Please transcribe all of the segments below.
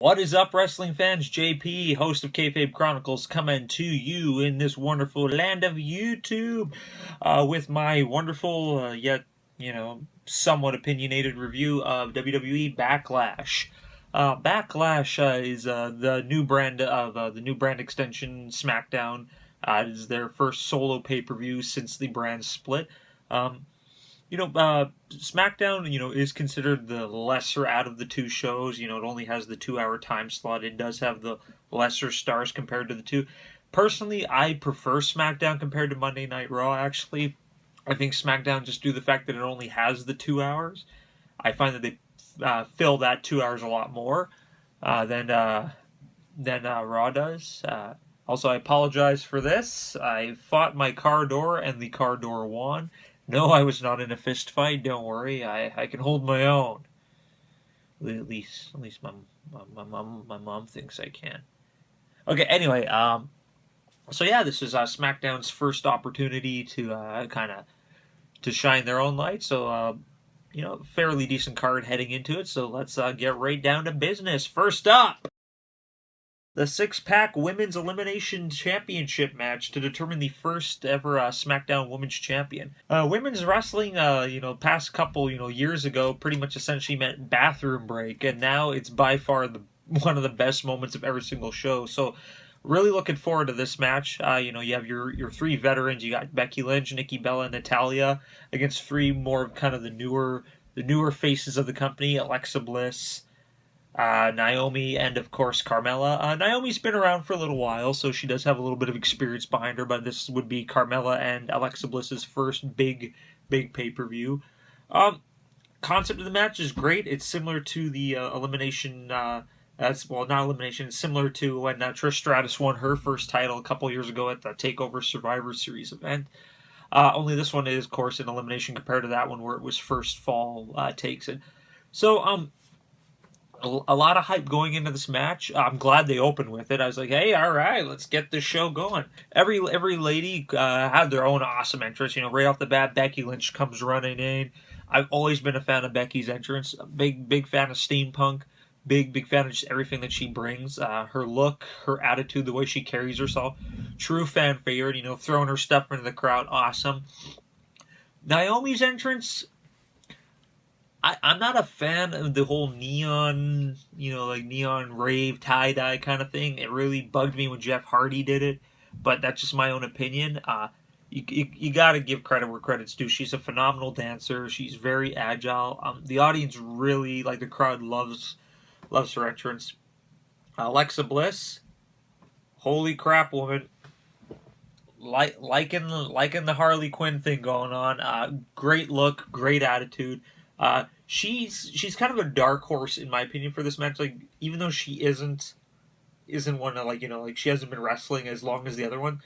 What is up, wrestling fans? JP, host of KayFabe Chronicles, coming to you in this wonderful land of YouTube with my wonderful, yet, somewhat opinionated review of WWE Backlash. Backlash is the new brand of the new brand extension Smackdown. It is their first solo pay-per-view since the brand split. SmackDown, is considered the lesser out of the two shows. It only has the 2 hour time slot. It does have the lesser stars compared to the two. Personally, I prefer SmackDown compared to Monday Night Raw, actually. I think SmackDown, just due to the fact that it only has the 2 hours, I find that they fill that 2 hours a lot more than Raw does. Also, I apologize for this. I fought my car door, and the car door won. No, I was not in a fist fight. Don't worry, I can hold my own. At least my mom thinks I can. Okay, anyway, so yeah, this is SmackDown's first opportunity to to shine their own light. So fairly decent card heading into it. So let's get right down to business. First up, the six-pack Women's Elimination Championship match to determine the first ever SmackDown Women's Champion. Women's wrestling, past couple, years ago, pretty much essentially meant bathroom break, and now it's by far one of the best moments of every single show. So, really looking forward to this match. You have your three veterans. You got Becky Lynch, Nikki Bella, and Natalya against three more of kind of the newer faces of the company: Alexa Bliss, Naomi, and of course Carmella. Naomi's been around for a little while, so she does have a little bit of experience behind her, but this would be Carmella and Alexa Bliss's first big pay-per-view. Concept of the match is great. It's similar to the elimination, not elimination, it's similar to when Trish Stratus won her first title a couple years ago at the TakeOver Survivor Series event. Only this one is, of course, an elimination compared to that one where it was first fall takes it. So, a lot of hype going into this match. I'm glad they opened with it. I was like, hey, all right, let's get this show going. Every lady had their own awesome entrance. Right off the bat, Becky Lynch comes running in. I've always been a fan of Becky's entrance. Big fan of steampunk. Big fan of just everything that she brings. Her look, her attitude, the way she carries herself. True fan favorite. Throwing her stuff into the crowd. Awesome. Naomi's entrance, I'm not a fan of the whole neon, neon rave tie-dye kind of thing. It really bugged me when Jeff Hardy did it, but that's just my own opinion. You got to give credit where credit's due. She's a phenomenal dancer. She's very agile. The audience really, the crowd loves her entrance. Alexa Bliss, holy crap, woman. Liking the Harley Quinn thing going on. Great look, great attitude. She's kind of a dark horse in my opinion for this match. Even though she isn't one of she hasn't been wrestling as long as the other one.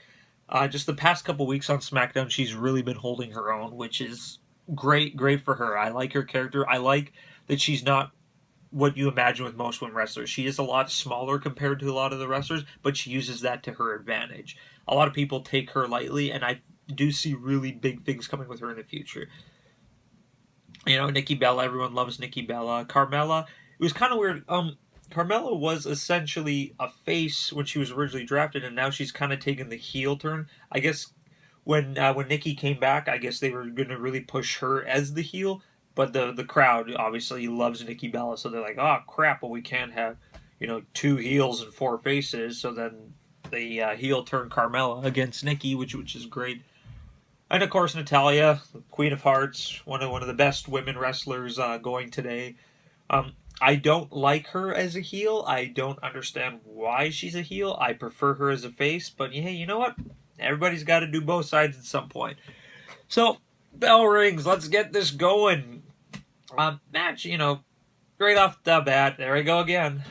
Just the past couple weeks on SmackDown, she's really been holding her own, which is great for her. I like her character. I like that she's not what you imagine with most women wrestlers. She is a lot smaller compared to a lot of the wrestlers, but she uses that to her advantage. A lot of people take her lightly, and I do see really big things coming with her in the future. Nikki Bella, everyone loves Nikki Bella. Carmella, it was kind of weird. Carmella was essentially a face when she was originally drafted, and now she's kind of taken the heel turn. I guess when Nikki came back, I guess they were going to really push her as the heel, but the crowd obviously loves Nikki Bella, so they're like, oh crap, well we can't have, two heels and four faces, so then they heel turn Carmella against Nikki, which is great. And of course, Natalya, Queen of Hearts, one of the best women wrestlers going today. I don't like her as a heel. I don't understand why she's a heel. I prefer her as a face. But hey, you know what? Everybody's got to do both sides at some point. So, bell rings. Let's get this going. Match, right off the bat. There we go again.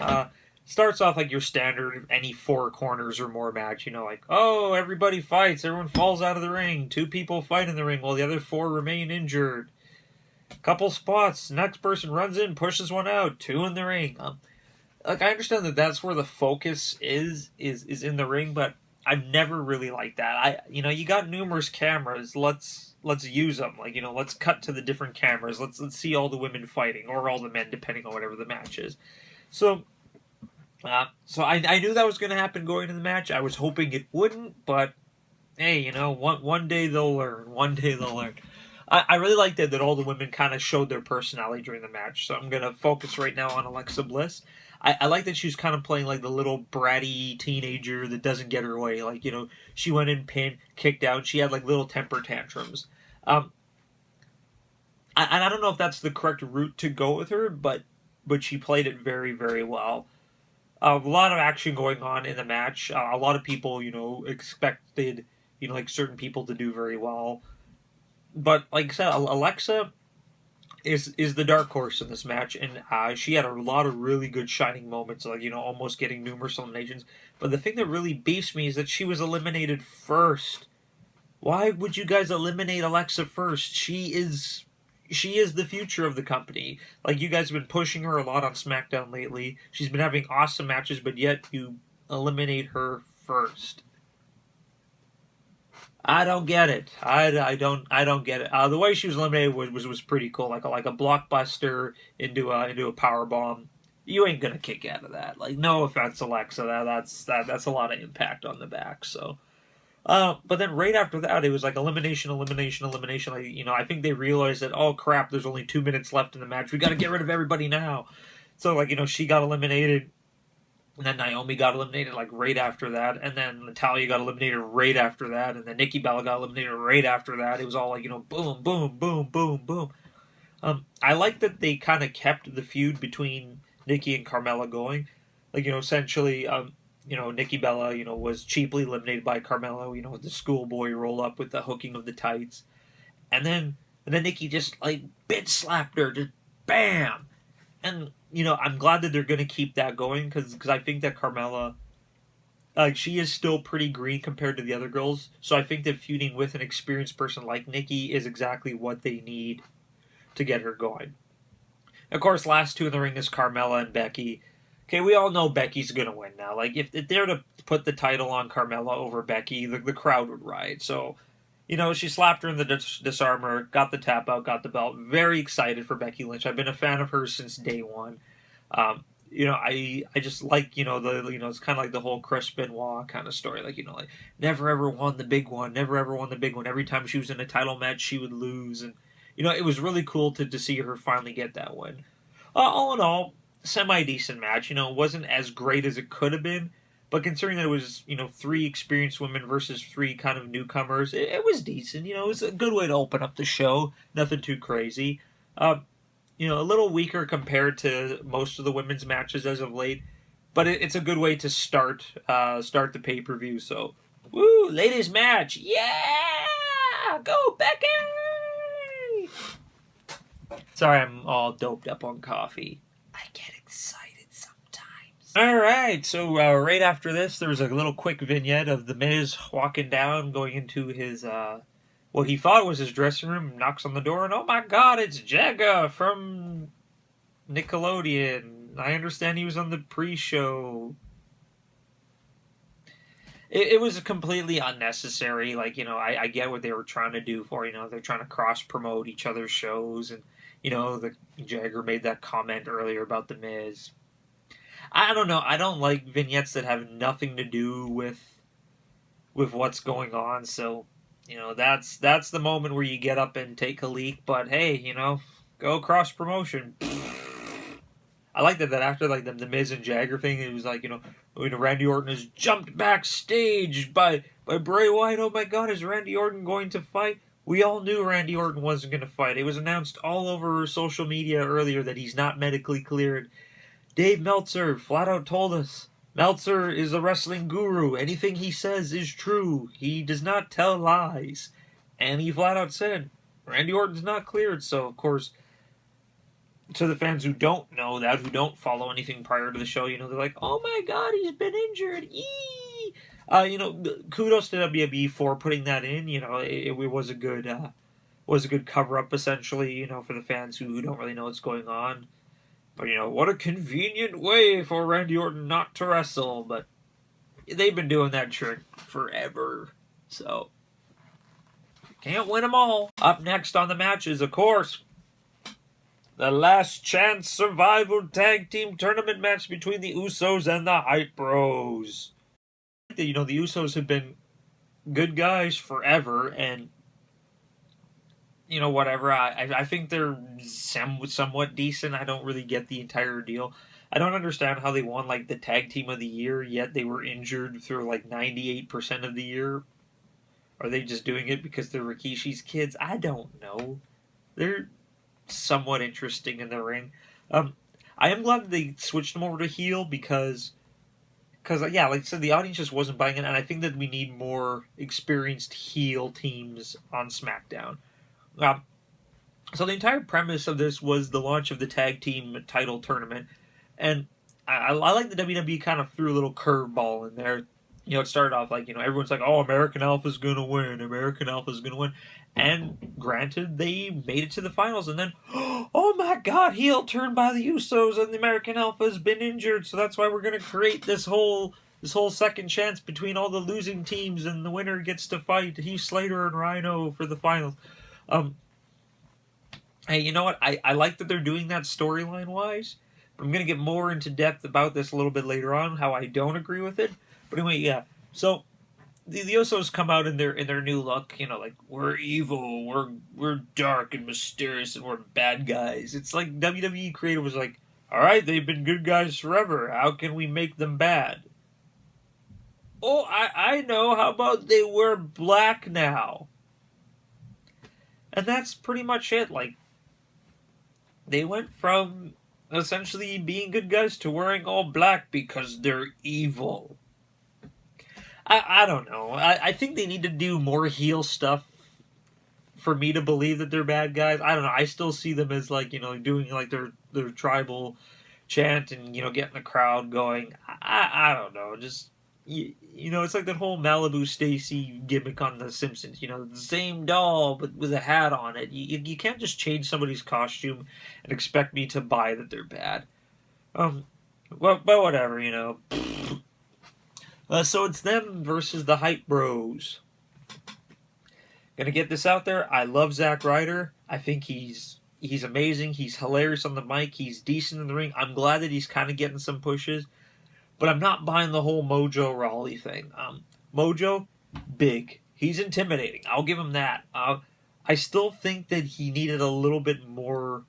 Starts off like your standard any four corners or more match, oh, everybody fights, everyone falls out of the ring, two people fight in the ring while the other four remain injured. Couple spots, next person runs in, pushes one out, two in the ring. I understand that that's where the focus is in the ring, but I've never really liked that. You got numerous cameras, let's use them. Let's cut to the different cameras. Let's see all the women fighting, or all the men, depending on whatever the match is. So So I knew that was going to happen going into the match. I was hoping it wouldn't, but hey, one day they'll learn. One day they'll learn. I really liked that all the women kind of showed their personality during the match. So I'm going to focus right now on Alexa Bliss. I like that she was kind of playing like the little bratty teenager that doesn't get her way. Like, she went in, pinned, kicked out. She had like little temper tantrums. Um, and I don't know if that's the correct route to go with her, but she played it very, very well. A lot of action going on in the match. A lot of people, expected, like certain people to do very well. But like I said, Alexa is the dark horse in this match, and she had a lot of really good shining moments, like almost getting numerous eliminations. But the thing that really beefs me is that she was eliminated first. Why would you guys eliminate Alexa first? She is the future of the company. Like, you guys have been pushing her a lot on SmackDown lately. She's been having awesome matches, but yet you eliminate her first. I don't get it. I don't get it. The way she was eliminated was pretty cool. Like a blockbuster into a power bomb. You ain't gonna kick out of that. Like, no offense, Alexa. That's a lot of impact on the back. So. But then right after that, it was like elimination, elimination, elimination. Like, I think they realized that, oh crap, there's only 2 minutes left in the match. We got to get rid of everybody now. So like, she got eliminated, and then Naomi got eliminated like right after that, and then Natalya got eliminated right after that, and then Nikki Bella got eliminated right after that. It was all like, boom, boom, boom, boom, boom. I like that they kind of kept the feud between Nikki and Carmella going. Like, essentially, Nikki Bella, was cheaply eliminated by Carmella, with the schoolboy roll up with the hooking of the tights. And then Nikki just, like, bitch slapped her, just bam! And, I'm glad that they're going to keep that going, because I think that Carmella, like, she is still pretty green compared to the other girls. So I think that feuding with an experienced person like Nikki is exactly what they need to get her going. Of course, last two in the ring is Carmella and Becky. Okay, we all know Becky's going to win now. Like, if they're to put the title on Carmella over Becky, the crowd would riot. So, she slapped her in the disarmor, got the tap out, got the belt. Very excited for Becky Lynch. I've been a fan of hers since day one. I just like, it's kind of like the whole Chris Benoit kind of story. Like, like, never ever won the big one, never ever won the big one. Every time she was in a title match, she would lose. And, it was really cool to see her finally get that win. All in all, semi-decent match. It wasn't as great as it could have been, but considering that it was, three experienced women versus three kind of newcomers, it was decent. It was a good way to open up the show. Nothing too crazy. A little weaker compared to most of the women's matches as of late, but it's a good way to start the pay-per-view. So, woo, ladies match, yeah, go Becky! Sorry, I'm all doped up on coffee. I get excited sometimes. Alright, so right after this, there was a little quick vignette of The Miz walking down, going into his, what he thought was his dressing room, knocks on the door, and oh my god, it's Jagga from Nickelodeon. I understand he was on the pre-show. It was completely unnecessary. Like, I get what they were trying to do for, they're trying to cross-promote each other's shows, and the Jagger made that comment earlier about The Miz. I don't know. I don't like vignettes that have nothing to do with what's going on. So, that's the moment where you get up and take a leak. But hey, go cross promotion. I like that after like the Miz and Jagger thing, it was like Randy Orton has jumped backstage by Bray Wyatt. Oh my God, is Randy Orton going to fight? We all knew Randy Orton wasn't going to fight. It was announced all over social media earlier that he's not medically cleared. Dave Meltzer flat out told us. Meltzer is a wrestling guru. Anything he says is true. He does not tell lies. And he flat out said, Randy Orton's not cleared. So, of course, to the fans who don't know that, who don't follow anything prior to the show, they're like, oh my God, he's been injured. Yee! Kudos to WWE for putting that in. It was a good cover up essentially. For the fans who don't really know what's going on. But what a convenient way for Randy Orton not to wrestle. But they've been doing that trick forever, so can't win them all. Up next on the matches, of course, The last chance survival tag team tournament match between the Usos and the Hype Bros. You know, the Usos have been good guys forever, and you know, whatever. I think they're somewhat decent. I don't really get the entire deal. I don't understand how they won like the tag team of the year, yet they were injured through like 98% of the year. Are they just doing it because they're Rikishi's kids? I don't know. They're somewhat interesting in the ring. Um, I am glad they switched them over to heel because yeah, like I said, the audience just wasn't buying it, and I think that we need more experienced heel teams on SmackDown. Um, so the entire premise of this was the launch of the tag team title tournament, and I like the WWE kind of threw a little curveball in there. You know, it started off like, you know, everyone's like, "Oh, American Alpha's gonna win. American Alpha's gonna win," and granted, they made it to the finals, and then, oh my God, heel turn by the Usos, and the American Alpha's been injured, so that's why we're gonna create this whole second chance between all the losing teams, and the winner gets to fight Heath Slater and Rhino for the finals. Um, hey, you know what? I like that they're doing that storyline wise. But I'm gonna get more into depth about this a little bit later on, how I don't agree with it. But anyway, yeah. So the Usos come out in their new look. You know, like, we're evil, we're dark and mysterious, and we're bad guys. It's like WWE creative was like, all right, they've been good guys forever. How can we make them bad? Oh, I know. How about they wear black now? And that's pretty much it. Like, they went from essentially being good guys to wearing all black because they're evil. I don't know. I think they need to do more heel stuff for me to believe that they're bad guys. I don't know. I still see them as, like, you know, doing like their tribal chant and, you know, getting the crowd going. I don't know. Just, you know, it's like that whole Malibu Stacy gimmick on The Simpsons. You know, the same doll but with a hat on it. You can't just change somebody's costume and expect me to buy that they're bad. Well, but whatever, you know. So it's them versus the Hype Bros. Gonna get this out there. I love Zack Ryder. I think he's amazing. He's hilarious on the mic. He's decent in the ring. I'm glad that he's kind of getting some pushes. But I'm not buying the whole Mojo Rawley thing. Mojo, big. He's intimidating. I'll give him that. I still think that he needed a little bit more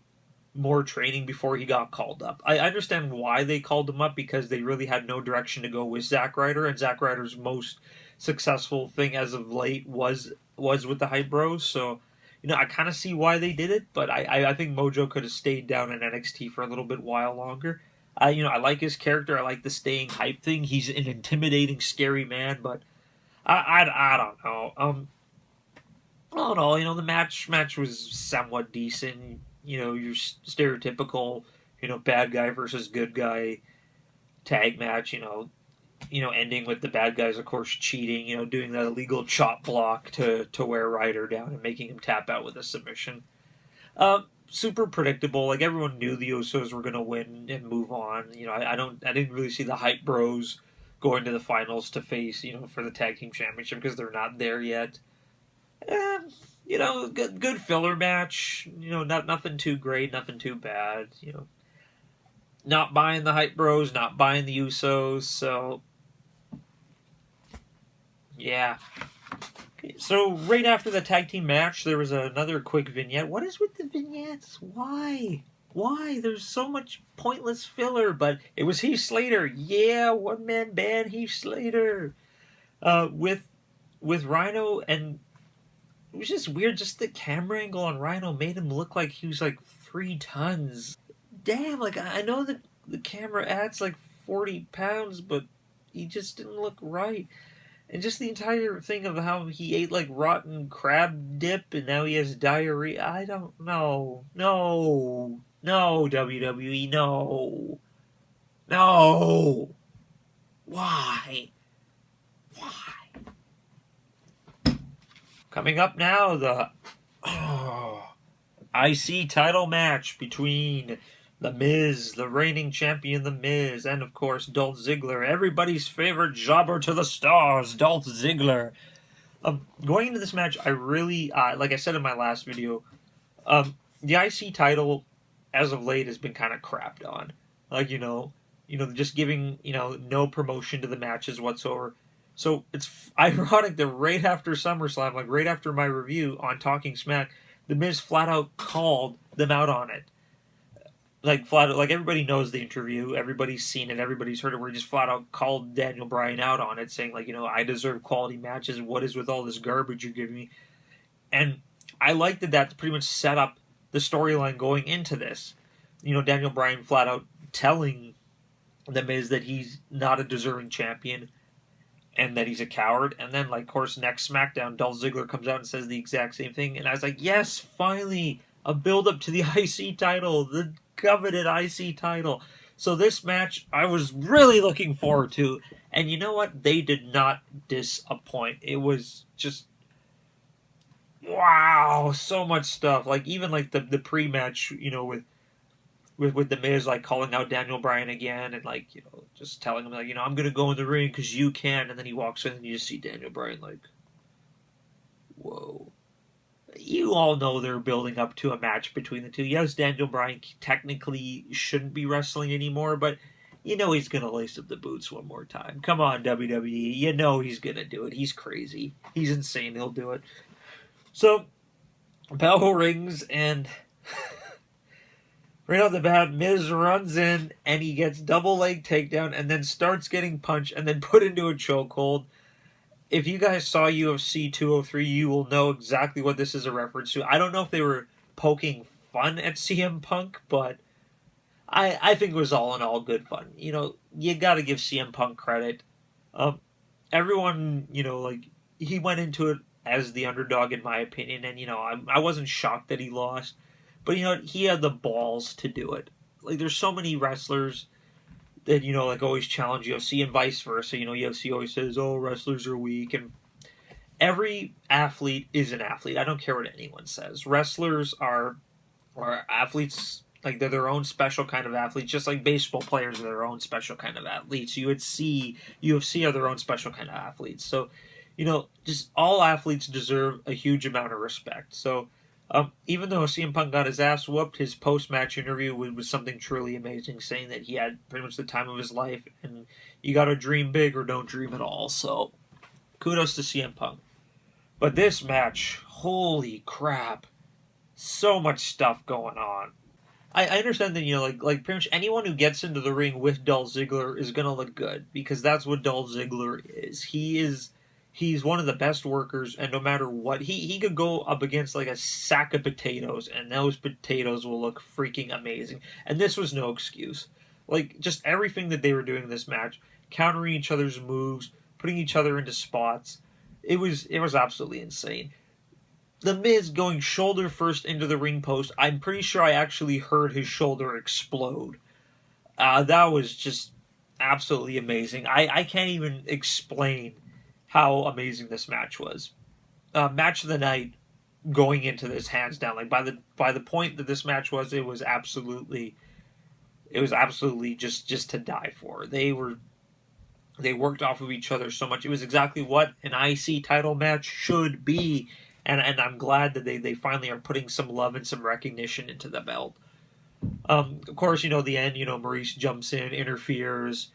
training before he got called up. I understand why they called him up, because they really had no direction to go with Zack Ryder, and Zack Ryder's most successful thing as of late was with the Hype Bros. So, you know, I kind of see why they did it, but I think Mojo could have stayed down in NXT for a little bit while longer. You know, I like his character. I like the staying hype thing. He's an intimidating, scary man, but I don't know. All in all, you know, the match was somewhat decent. You know, your stereotypical, you know, bad guy versus good guy tag match. You know, ending with the bad guys, of course, cheating. You know, doing that illegal chop block to wear Ryder down and making him tap out with a submission. Super predictable. Like, everyone knew the Usos were gonna win and move on. You know, I didn't really see the Hype Bros going to the finals to face, you know, for the tag team championship, because they're not there yet. You know, good filler match. You know, nothing too great, nothing too bad. You know, not buying the Hype Bros, not buying the Usos. So, yeah. Okay, so right after the tag team match, there was another quick vignette. What is with the vignettes? Why? There's so much pointless filler. But it was Heath Slater. Yeah, one man band Heath Slater. With Rhino, and it was just weird. Just the camera angle on Rhino made him look like he was like 3 tons. Damn, like, I know that the camera adds like 40 pounds, but he just didn't look right. And just the entire thing of how he ate like rotten crab dip and now he has diarrhea. I don't know. No, WWE, no. Why? Coming up now, the IC title match between The Miz, the reigning champion The Miz, and of course Dolph Ziggler, everybody's favorite jobber to the stars, Dolph Ziggler. Going into this match, I really, like I said in my last video, the IC title as of late has been kind of crapped on. Like, just giving, no promotion to the matches whatsoever. So it's ironic that right after SummerSlam, like right after my review on Talking Smack, The Miz flat out called them out on it. Like flat out, like everybody knows the interview, everybody's seen it, everybody's heard it. Where he just flat out called Daniel Bryan out on it, saying like, I deserve quality matches. What is with all this garbage you're giving me? And I like that that's pretty much set up the storyline going into this. Daniel Bryan flat out telling The Miz that he's not a deserving champion and that he's a coward. And then, like, of course, next SmackDown, Dolph Ziggler comes out and says the exact same thing. And I was like, yes, finally, a build-up to the IC title, the coveted IC title. So this match, I was really looking forward to. And you know what? They did not disappoint. It was just, wow, so much stuff. Like, even, like, the pre-match, with The Miz, like, calling out Daniel Bryan again and, like, just telling him, like, I'm going to go in the ring because you can. And then he walks in and you just see Daniel Bryan, like, whoa. You all know they're building up to a match between the two. Yes, Daniel Bryan technically shouldn't be wrestling anymore, but he's going to lace up the boots one more time. Come on, WWE. He's going to do it. He's crazy. He's insane. He'll do it. So, bell rings and... right off the bat, Miz runs in and he gets double leg takedown and then starts getting punched and then put into a chokehold. If you guys saw UFC 203, you will know exactly what this is a reference to. I don't know if they were poking fun at CM Punk, but I think it was all in all good fun. You got to give CM Punk credit. Everyone, like, he went into it as the underdog in my opinion, and I wasn't shocked that he lost. But he had the balls to do it. Like, there's so many wrestlers that, like, always challenge UFC and vice versa. UFC always says, oh, wrestlers are weak. And every athlete is an athlete. I don't care what anyone says. Wrestlers are athletes, like, they're their own special kind of athletes, just like baseball players are their own special kind of athletes. You would see UFC are their own special kind of athletes. So, just all athletes deserve a huge amount of respect. So, even though CM Punk got his ass whooped, his post-match interview was something truly amazing, saying that he had pretty much the time of his life, and you gotta dream big or don't dream at all. So, kudos to CM Punk. But this match, holy crap, so much stuff going on. I understand that, like pretty much anyone who gets into the ring with Dolph Ziggler is gonna look good, because that's what Dolph Ziggler is. He's one of the best workers, and no matter what, he could go up against like a sack of potatoes, and those potatoes will look freaking amazing. And this was no excuse. Like, just everything that they were doing in this match, countering each other's moves, putting each other into spots, it was absolutely insane. The Miz going shoulder first into the ring post, I'm pretty sure I actually heard his shoulder explode. That was just absolutely amazing. I can't even explain how amazing this match was. Match of the night going into this, hands down. Like, by the point that this match was, it was absolutely just to die for. They worked off of each other so much. It was exactly what an IC title match should be. And I'm glad that they finally are putting some love and some recognition into the belt. Of course, the end, Maurice jumps in, interferes.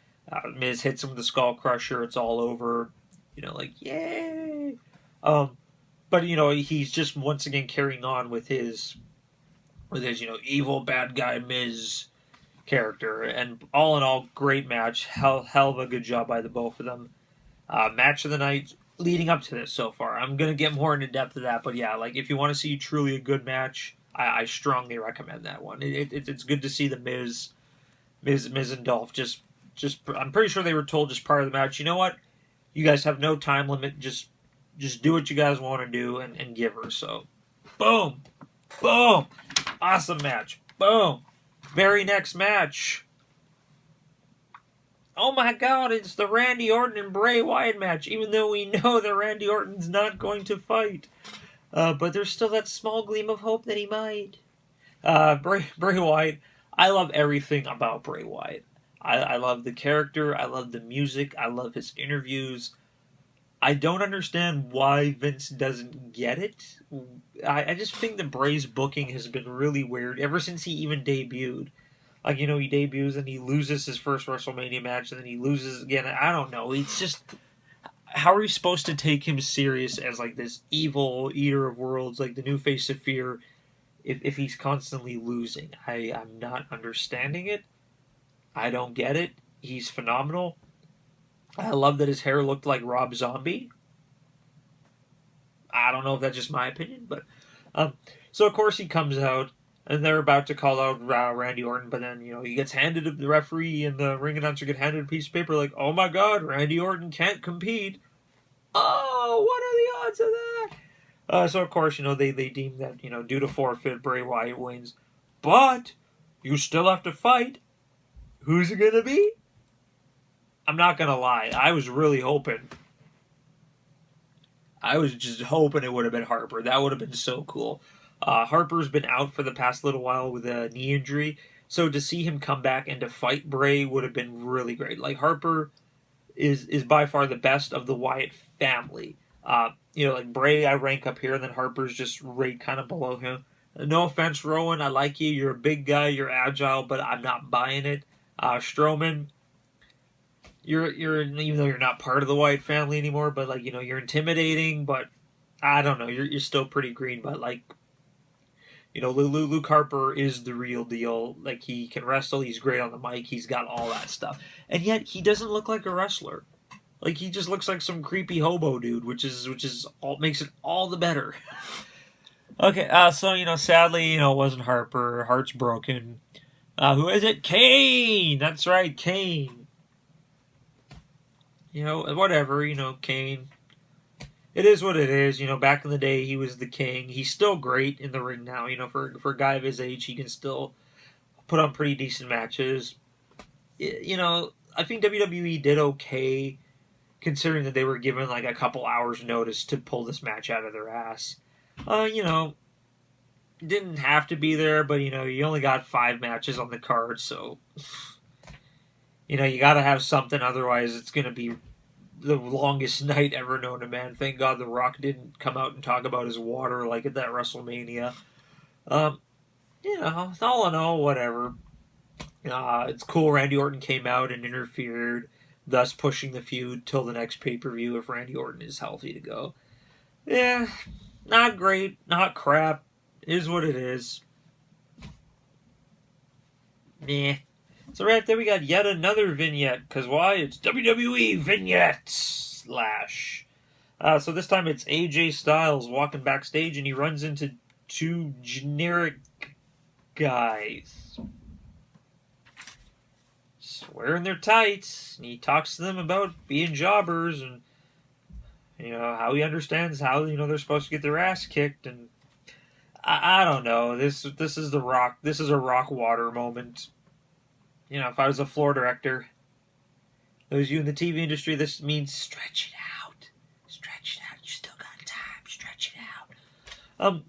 Miz hits him with the Skull Crusher. It's all over. Like, yay! But, he's just once again carrying on with his evil bad guy Miz character. And all in all, great match. Hell of a good job by the both of them. Match of the night leading up to this so far. I'm going to get more into depth of that, but yeah, like, if you want to see truly a good match, I strongly recommend that one. It's good to see the Miz and Dolph just I'm pretty sure they were told just prior to the match, you know what? You guys have no time limit. Just do what you guys want to do and give her. So, boom. Boom. Awesome match. Boom. Very next match. Oh my god, it's the Randy Orton and Bray Wyatt match, even though we know that Randy Orton's not going to fight. But there's still that small gleam of hope that he might. Bray Wyatt, I love everything about Bray Wyatt. I love the character, I love the music, I love his interviews. I don't understand why Vince doesn't get it. I just think that Bray's booking has been really weird ever since he even debuted. Like, you know, he debuts and he loses his first WrestleMania match and then he loses again. I don't know. It's just, how are you supposed to take him serious as like this evil eater of worlds, like the new face of fear, if he's constantly losing? I'm not understanding it. I don't get it. He's phenomenal. I love that his hair looked like Rob Zombie. I don't know if that's just my opinion, but so of course he comes out and they're about to call out Randy Orton, but then, you know, he gets handed, the referee and the ring announcer get handed a piece of paper like, oh my god, Randy Orton can't compete. Oh, what are the odds of that? So of course, you know, they deem that, you know, due to forfeit, Bray Wyatt wins, but you still have to fight. Who's it gonna be? I'm not gonna lie, I was really hoping. I was just hoping it would have been Harper. That would have been so cool. Harper's been out for the past little while with a knee injury, so to see him come back and to fight Bray would have been really great. Like, Harper is by far the best of the Wyatt family. You know, like Bray, I rank up here, and then Harper's just right kind of below him. No offense, Rowan, I like you. You're a big guy, you're agile, but I'm not buying it. Strowman, you're even though you're not part of the Wyatt family anymore, but like, you know, you're intimidating, but I don't know, you're still pretty green. But like, you know, Luke Harper is the real deal. Like, he can wrestle, he's great on the mic, he's got all that stuff, and yet he doesn't look like a wrestler. Like, he just looks like some creepy hobo dude, which is all makes it all the better. Okay, so, you know, sadly, you know, it wasn't Harper. Heart's broken. Who is it? Kane. That's right, Kane. You know, whatever, you know, Kane. It is what it is. You know, back in the day, he was the king. He's still great in the ring now. You know, for a guy of his age, he can still put on pretty decent matches. You know, I think WWE did okay, considering that they were given like a couple hours notice to pull this match out of their ass. You know, didn't have to be there, but, you know, you only got 5 matches on the card, so, you know, you gotta have something, otherwise it's gonna be the longest night ever known to man. Thank God The Rock didn't come out and talk about his water like at that WrestleMania. You know, all in all, whatever. It's cool Randy Orton came out and interfered, thus pushing the feud till the next pay-per-view if Randy Orton is healthy to go. Yeah, not great, not crap. Is what it is. Meh. So right there we got yet another vignette, because why? It's WWE Vignette Slash. So this time it's AJ Styles walking backstage and he runs into 2 generic guys. Wearing their tights, and he talks to them about being jobbers and, you know, how he understands how, you know, they're supposed to get their ass kicked, and I don't know. This is the Rock. This is a Rock water moment. You know, if I was a floor director, those you in the TV industry, this means stretch it out. Stretch it out. You still got time. Stretch it out.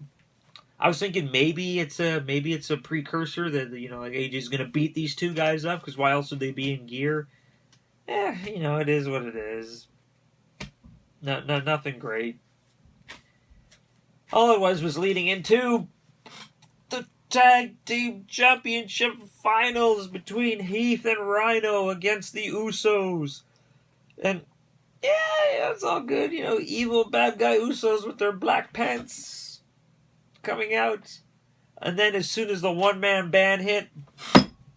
I was thinking maybe it's a precursor that, you know, like AJ's gonna beat these 2 guys up, because why else would they be in gear? You know, it is what it is. No, nothing great. All it was leading into the Tag Team Championship Finals between Heath and Rhino against the Usos. And, yeah, it's all good. You know, evil bad guy Usos with their black pants coming out. And then as soon as the one-man band hit,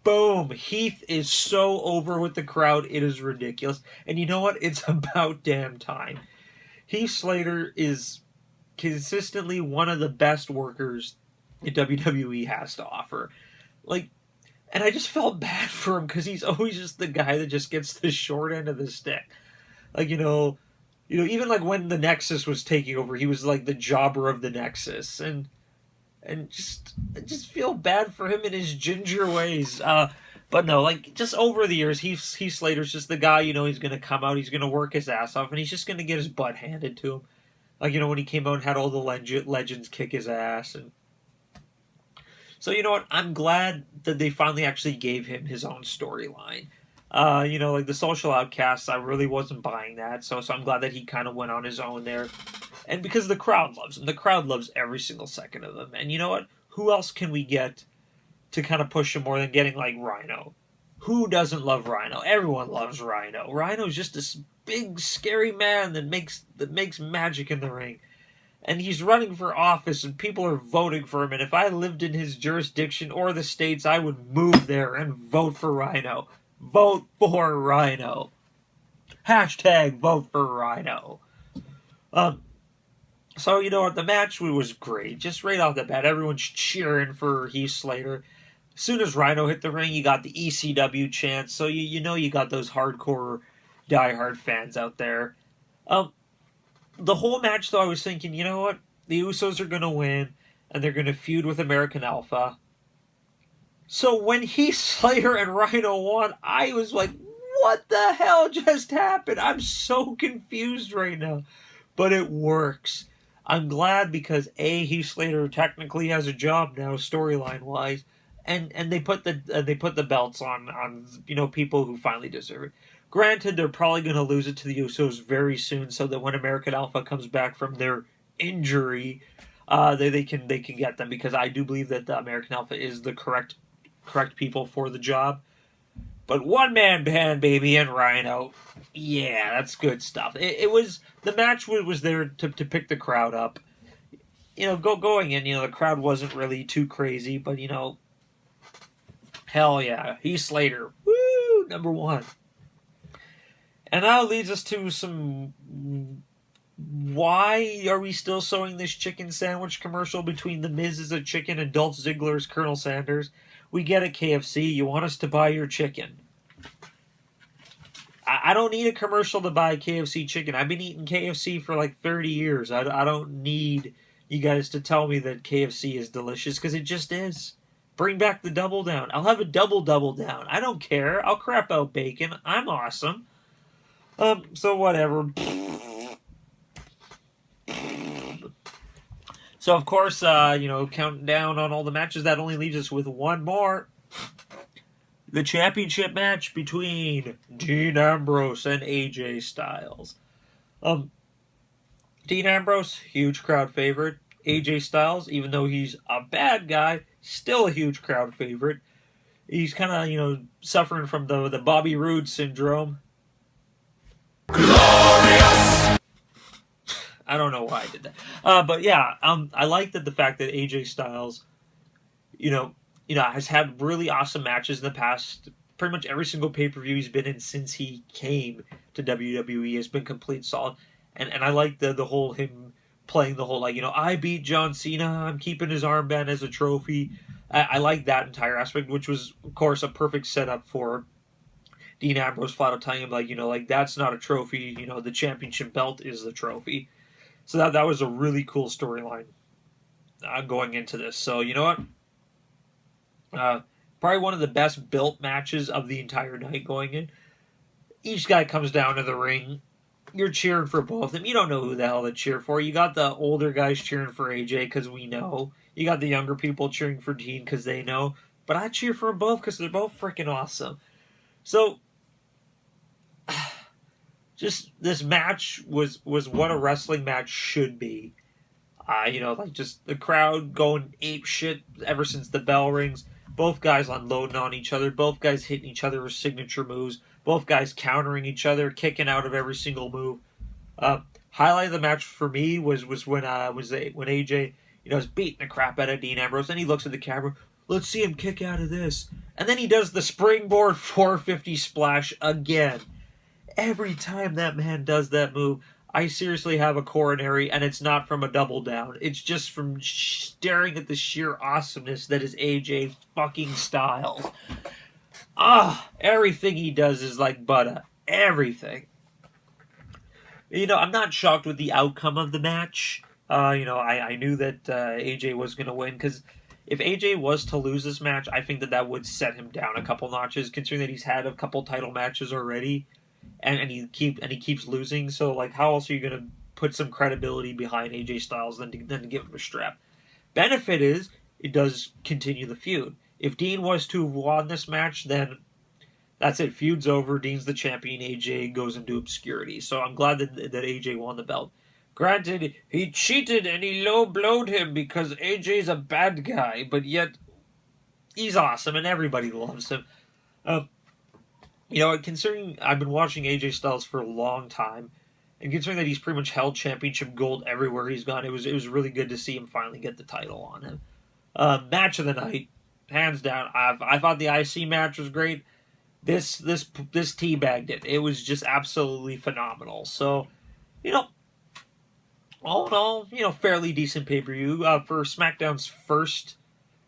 boom, Heath is so over with the crowd, it is ridiculous. And you know what? It's about damn time. Heath Slater is consistently one of the best workers that WWE has to offer. Like, and I just felt bad for him because he's always just the guy that just gets the short end of the stick. Like, you know, even like when the Nexus was taking over, he was like the jobber of the Nexus, and just I just feel bad for him in his ginger ways. But no, like, just over the years, Heath Slater's just the guy, you know, he's going to come out, he's going to work his ass off, and he's just going to get his butt handed to him. Like, you know, when he came out and had all the legends kick his ass. And so, you know what? I'm glad that they finally actually gave him his own storyline. Like the social outcasts, I really wasn't buying that. So I'm glad that he kind of went on his own there. And because the crowd loves him. The crowd loves every single second of him. And you know what? Who else can we get to kind of push him more than getting like Rhino? Who doesn't love Rhino? Everyone loves Rhino. Rhino's just this big, scary man that makes magic in the ring. And he's running for office, and people are voting for him. And if I lived in his jurisdiction or the states, I would move there and vote for Rhino. Vote for Rhino. Hashtag vote for Rhino. So, you know what? The match was great. Just right off the bat, everyone's cheering for Heath Slater. As soon as Rhino hit the ring, you got the ECW chants. So, you know you got those hardcore, diehard fans out there. The whole match, though, I was thinking, you know what? The Usos are going to win, and they're going to feud with American Alpha. So when Heath Slater and Rhino won, I was like, what the hell just happened? I'm so confused right now. But it works. I'm glad because A, Heath Slater technically has a job now, storyline wise, and they put the belts on people who finally deserve it. Granted, they're probably going to lose it to the Usos very soon, so that when American Alpha comes back from their injury, they can get them, because I do believe that the American Alpha is the correct people for the job. But one man band, baby, and Rhino, yeah, that's good stuff. It was, the match was there to pick the crowd up. Going in, the crowd wasn't really too crazy, but hell yeah, Heath Slater, woo, number one. And that leads us to some. Why are we still showing this chicken sandwich commercial between The Miz as a chicken and Dolph Ziggler as Colonel Sanders? We get it, KFC. You want us to buy your chicken. I don't need a commercial to buy KFC chicken. I've been eating KFC for like 30 years. I don't need you guys to tell me that KFC is delicious, because it just is. Bring back the double down. I'll have a double down. I don't care. I'll crap out bacon. I'm awesome. So whatever. So of course, counting down on all the matches, that only leaves us with one more. The championship match between Dean Ambrose and AJ Styles. Dean Ambrose, huge crowd favorite. AJ Styles, even though he's a bad guy, still a huge crowd favorite. He's kind of, suffering from the Bobby Roode syndrome. Glorious! I don't know why I did that. But yeah, I like the fact that AJ Styles, has had really awesome matches in the past. Pretty much every single pay-per-view he's been in since he came to WWE has been complete solid. And I like the whole him playing the whole, I beat John Cena, I'm keeping his armband as a trophy. I like that entire aspect, which was, of course, a perfect setup for Dean Ambrose flat out telling him, that's not a trophy, the championship belt is the trophy. So that was a really cool storyline going into this. So, you know what? Probably one of the best built matches of the entire night going in. Each guy comes down to the ring. You're cheering for both of them. You don't know who the hell to cheer for. You got the older guys cheering for AJ because we know. You got the younger people cheering for Dean because they know. But I cheer for them both because they're both freaking awesome. So, just this match was what a wrestling match should be. Just the crowd going ape shit ever since the bell rings. Both guys unloading on each other. Both guys hitting each other with signature moves. Both guys countering each other, kicking out of every single move. Highlight of the match for me was when AJ was beating the crap out of Dean Ambrose, and he looks at the camera. Let's see him kick out of this, and then he does the springboard 450 splash again. Every time that man does that move, I seriously have a coronary, and it's not from a double down. It's just from staring at the sheer awesomeness that is AJ fucking Styles. Everything he does is like butter. Everything. I'm not shocked with the outcome of the match. I knew that AJ was going to win, because if AJ was to lose this match, I think that would set him down a couple notches, considering that he's had a couple title matches already. And he keeps losing, so how else are you gonna put some credibility behind AJ Styles than to give him a strap? Benefit is it does continue the feud. If Dean was to have won this match, then That's it. Feud's over. Dean's the champion. AJ goes into obscurity. So I'm glad that AJ won the belt. Granted, he cheated and he low-blowed him because AJ's a bad guy, but yet he's awesome and everybody loves him. Considering I've been watching AJ Styles for a long time, and considering that he's pretty much held championship gold everywhere he's gone, it was really good to see him finally get the title on him. Match of the night, hands down. I thought the IC match was great. This teabagged it. It was just absolutely phenomenal. So, all in all, fairly decent pay-per-view for SmackDown's first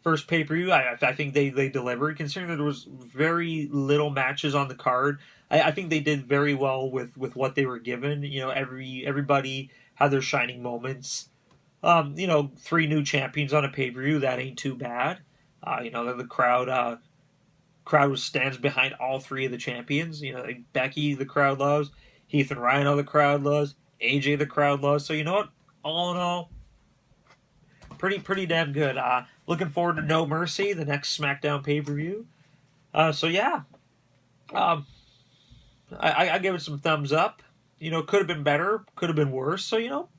pay-per-view. I think they delivered, considering that there was very little matches on the card. I think they did very well with what they were given. Everybody had their shining moments. 3 new champions on a pay-per-view, that ain't too bad. The crowd stands behind all 3 of the champions. Like Becky, the crowd loves. Heath and Rhino, the crowd loves. AJ, the crowd loves. So you know what? All in all, pretty damn good. Looking forward to No Mercy, the next SmackDown pay-per-view. So yeah, I give it some thumbs up. Could have been better, could have been worse. So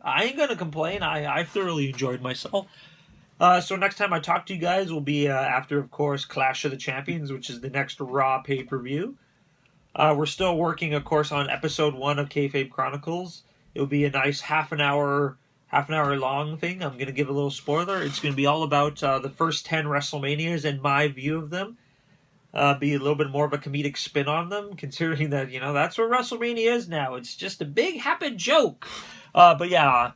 I ain't gonna complain. I thoroughly enjoyed myself. So next time I talk to you guys will be after, of course, Clash of the Champions, which is the next Raw pay-per-view. We're still working, of course, on episode 1 of KayFabe Chronicles. It'll be a nice half an hour long thing. I'm going to give a little spoiler. It's going to be all about the first 10 WrestleManias and my view of them. Be a little bit more of a comedic spin on them, considering that, that's what WrestleMania is now. It's just a big, happy joke. But yeah,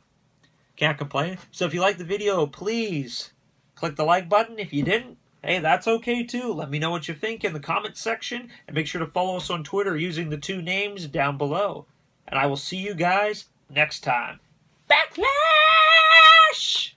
can't complain. So if you liked the video, please click the like button. If you didn't, hey, that's okay too. Let me know what you think in the comments section, and make sure to follow us on Twitter using the 2 names down below. And I will see you guys next time. BACKLASH!